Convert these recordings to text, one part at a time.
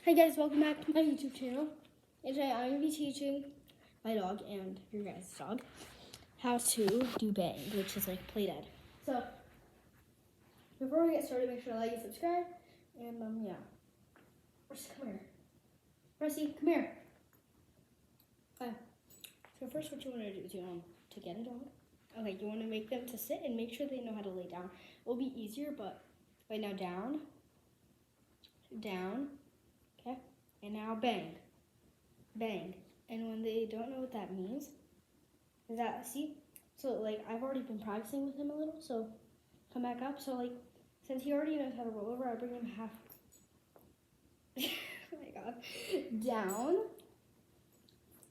Hey guys, welcome back to my YouTube channel. And today I'm going to be teaching my dog and your guys' dog how to do bang, which is like play dead. So, before we get started, make sure to like and subscribe. And yeah. Rusty, come here. Rusty, come here. So first what you want to do is you want to get a dog. Okay, you want to make them to sit and make sure they know how to lay down. It will be easier, but right now down, down, okay? And now bang, bang. And when they don't know what that means, is that, see? So like I've already been practicing with him a little, so come back up. So like, since he already knows how to roll over, I bring him half, oh my God, down.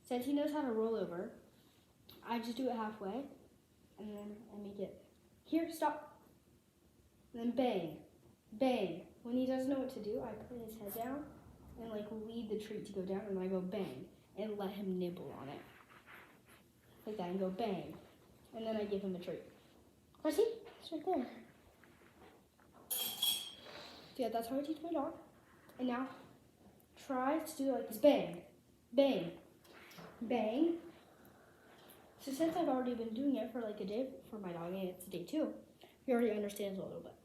Since he knows how to roll over, I just do it halfway, and then I make it, here, stop. And then bang, bang. When he doesn't know what to do, I put his head down and like lead the treat to go down, and then I go bang and let him nibble on it. Like that, and go bang. And then I give him a treat. See? It's right there. So yeah, that's how I teach my dog. And now, try to do it like this. Bang, bang, bang. So since I've already been doing it for like a day for my dog, and it's day 2, he already understands a little bit.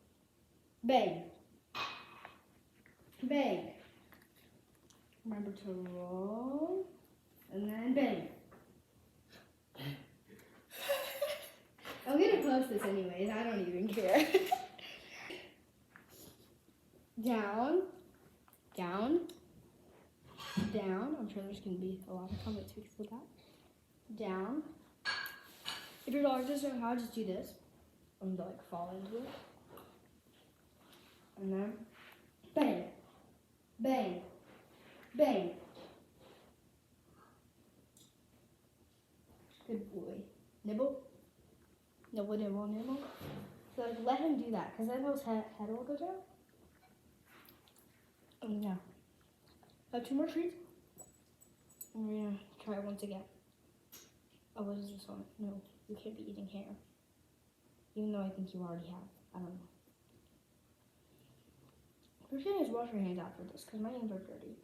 Bang, bang. Remember to roll, and then bang. I'm gonna post this anyways, I don't even care. Down, down, down. I'm sure there's gonna be a lot of comments because of that. Down. If your dog doesn't know how, just do this. And like fall into it. And then bang, bang, bang. Good boy. Nibble. Nibble, nibble, nibble. So like, let him do that, because then his head will go down. And yeah. I have 2 more treats. And we're gonna try it once again. Oh, what is this one? No, you can't be eating hair. Even though I think you already have. I don't know. We're gonna just wash your hands after this, because my hands are dirty.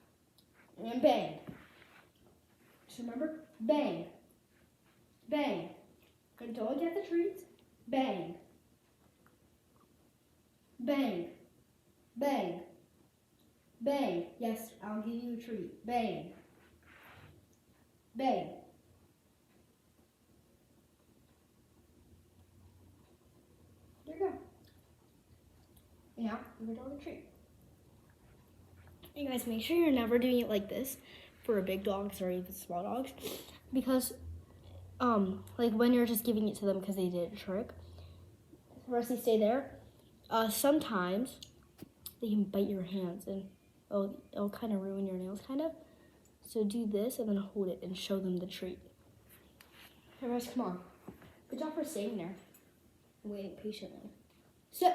And bang. Just remember, bang, bang. Until I get the treats, bang, bang, bang, bang. Yes, I'll give you a treat. Bang, bang. There you go. And now, give your dog a treat. You guys, make sure you're never doing it like this for big dogs or even small dogs, because like when you're just giving it to them because they did a trick. Rusty, stay there. Sometimes they can bite your hands and it'll kind of ruin your nails, kind of. So do this and then hold it and show them the treat. Hey, Russ, come on. Good job for staying there and waiting patiently. Sit.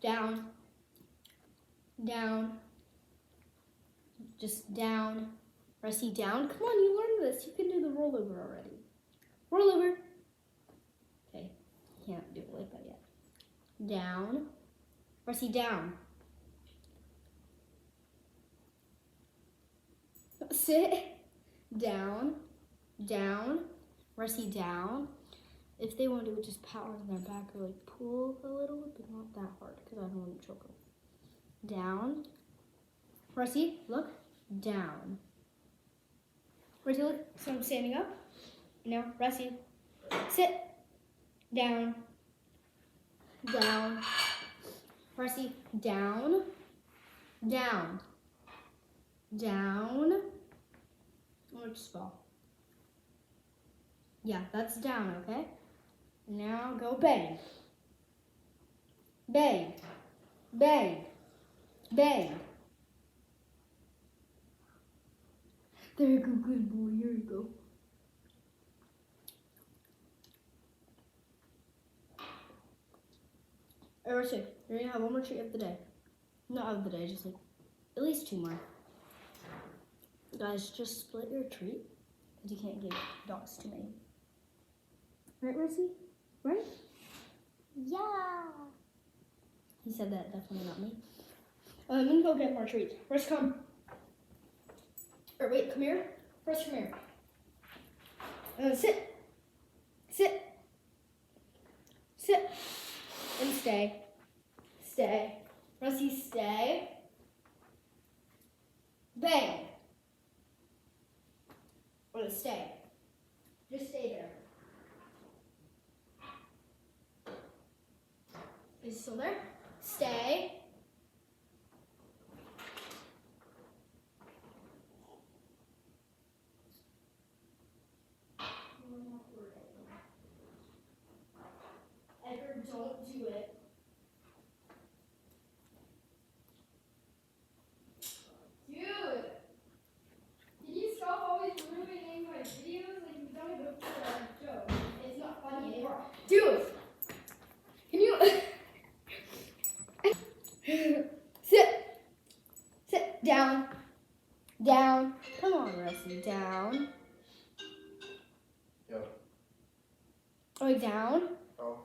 Down. Down. Just down. Rusty, down. Come on, you learned this. You can do the rollover already. Rollover. Okay, can't do it like that yet. Down. Rusty, down. Sit. Down. Down. Rusty, down. If they want to do it, just pat on their back or like pull a little, but not that hard because I don't want to choke them. Down. Rusty, look. Down. Rusty, look. So I'm standing up. Now, Rusty, sit. Down. Down. Rusty, down. Down. Down. Oh, it just fall. Yeah, that's down, okay? Now go bang. Bang. Bang. Bang. There you go, good boy. Here you go. All right, so you're gonna have 1 more treat of the day. Not of the day, just like at least 2 more. Guys, just split your treat because you can't give dogs too many. Right, Rusty? Right? Yeah. He said that, definitely not me. I'm gonna go get more treats. First, come. Or wait, come here. First, come here. Sit. Sit. Sit. And stay. Stay. Rusty, stay. Bang. Or stay. Just stay there. Is it still there? Stay. Edgar, don't do it. Dude! Can you stop always ruining my videos? Like, you've done it before on the show. It's not funny anymore. Dude! Can you... Sit! Sit! Down. Down. Come on, Rusty. Down. Yo. Oh, down. Oh.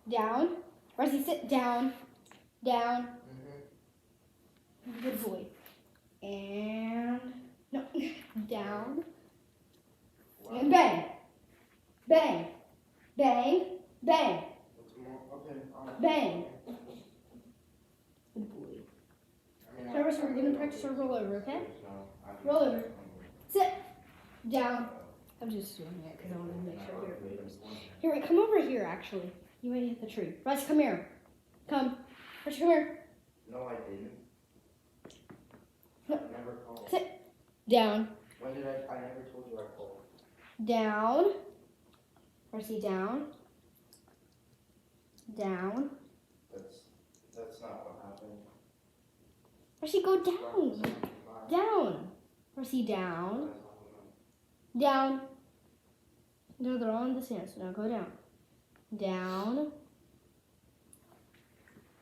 Down. Rusty, sit down. Down. Mm-hmm. Good boy. And no, down. Wow. And bang. Bang. Bang. Bang. Okay. Bang. Good boy. I mean, Travis, we're gonna practice our rollover, okay? No, Roll over. Sit. Down. I'm just doing it because I want to make sure I hear videos. Here, wait, come over here, actually. You might hit the tree. Russ, come here. Come. Russ, come here. No, I didn't. No. I never called. Sit. Down. When did I never told you I called. Down. Rusty, down. Down. That's not what happened. Rusty, go down. Down. Rusty, down. Down. No, they're all in the sand, so now go down. Down.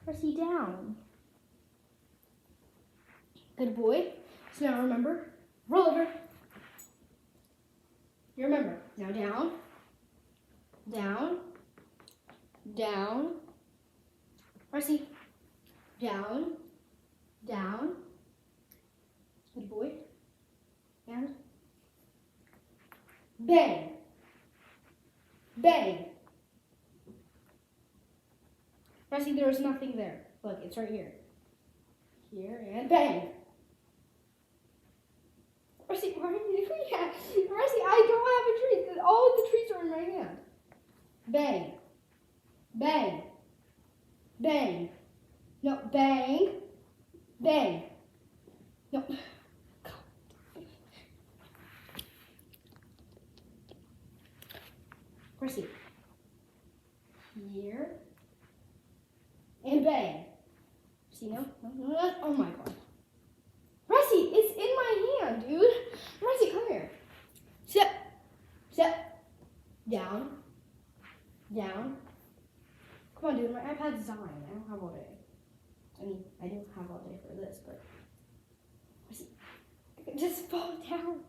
Rusty, down. Good boy. So now remember, roll over. You remember. Now down. Down. Down. Rusty. Down. Down. Good boy. And bang. Bang. Rusty, there was nothing there. Look, it's right here. Here and bang. Rusty, why are you doing that? Rusty, I don't have a treat. All of the treats are in my hand. Bang. Bang. Bang. No, bang. Bang. No. Rusty. Here. And bang. See, no? No. Oh my god. Rusty, it's in my hand, dude. Rusty, come here. Sit. Sit. Down. Down. Come on, dude. My iPad's dying. I don't have all day. I mean, I do have all day for this, but Rusty, just fall down.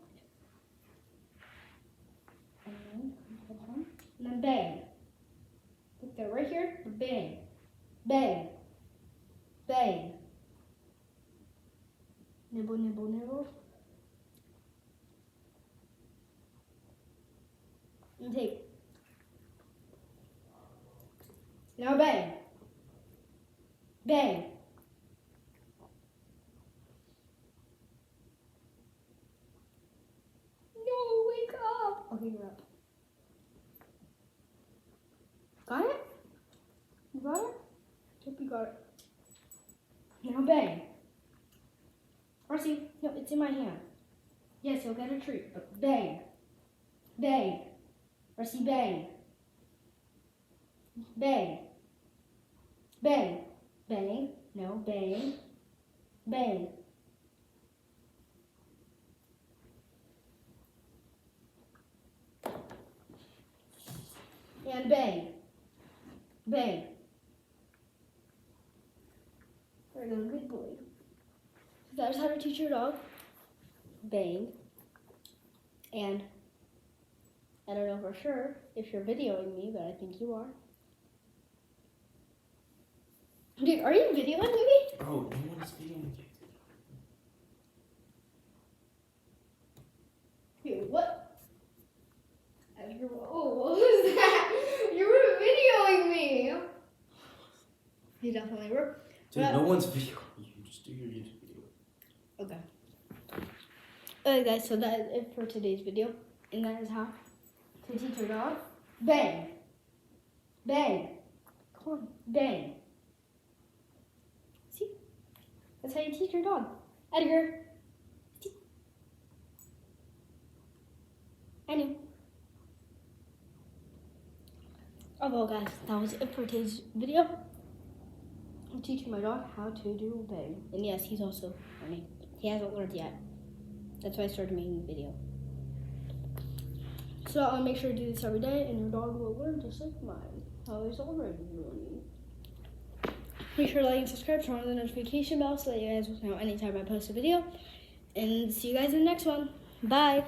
And then bang. Look, they're right here. Bang. Bang. Bang. Nibble, nibble, nibble. And take. Now bang. Bang. No, wake up. Okay, you're up. Got it? You got it? Hope you got it. Now bang. Rusty, no, it's in my hand. Yes, you'll get a treat, but bang. Bang. Rusty, bang. Bang. Bang. Bang. No, bang. Bang. And bang. Bang. There we go, good boy. That is how to teach your dog. Bang. And I don't know for sure if you're videoing me, but I think you are. Dude, are you videoing me? Bro, no one's videoing you. Dude, what? Oh, what was that? You were videoing me. You definitely were. Dude, no one's videoing you. Just do your YouTube video. Okay. Alright guys, so that is it for today's video. And that is how to teach your dog. Bang. Bang. Come on. Bang. See? That's how you teach your dog. Edgar. See? I knew. Oh well guys, that was it for today's video. I'm teaching my dog how to do bang. And yes, he's also learning. He hasn't learned yet. That's why I started making the video. So I'll make sure to do this every day and your dog will learn just like mine. How he's already learning. Make sure to like and subscribe, turn on the notification bell so that you guys will know anytime I post a video. And see you guys in the next one. Bye.